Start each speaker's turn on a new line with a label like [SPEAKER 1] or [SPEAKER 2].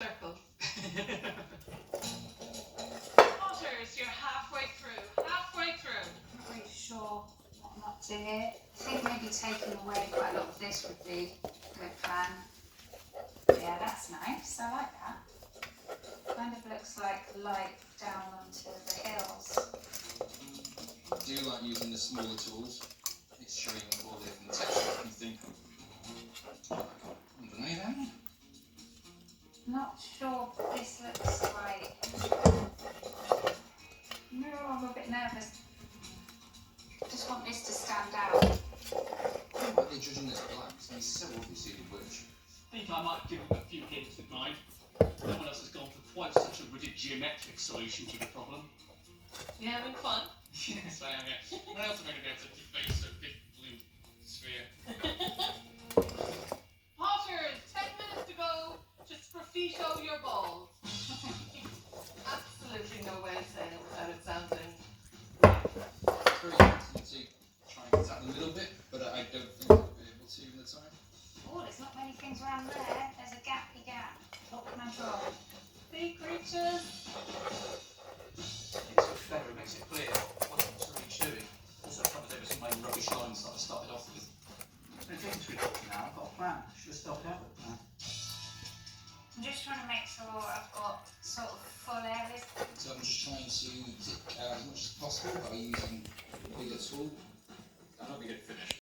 [SPEAKER 1] Circle. Otters, you're halfway through. Halfway through.
[SPEAKER 2] I'm not really sure what I'm up to here. I think maybe taking away quite a lot of this would be a good plan. Yeah, that's nice. I like that. Kind of looks like light down onto the hills.
[SPEAKER 3] I do like using the smaller tools. It's showing all the different textures you think. Underneath them.
[SPEAKER 2] Not sure this looks like. No, I'm a bit nervous. Just want this to stand out.
[SPEAKER 3] I might be judging this black, because he's so obviously the witch.
[SPEAKER 4] I think I might give him a few hints with mine. No one else has gone for quite such a rigid geometric solution to the problem.
[SPEAKER 1] You having fun?
[SPEAKER 4] Yes, I am, yeah. When else am I going to be able to deface a big blue sphere?
[SPEAKER 1] Otters, 10 minutes to go. Just profito your balls. Absolutely no way of saying it without it sounding.
[SPEAKER 3] Very tempting to try and get out a little bit, but I don't think I'll be able to in the time.
[SPEAKER 2] Oh, there's not many things around there. There's a gappy gap. What can I draw?
[SPEAKER 1] Sea creatures.
[SPEAKER 4] It's so clever, it makes it clear what it's really chewing. Also covers over some of my rubbish lines that I started off with. It's been taking 3 hours now, I've got a plan. I should have started out with a plan.
[SPEAKER 2] I'm just trying to make sure I've got sort of full areas.
[SPEAKER 3] So I'm just trying to tick as much as possible by using a bigger tool.
[SPEAKER 4] I don't think it's finished.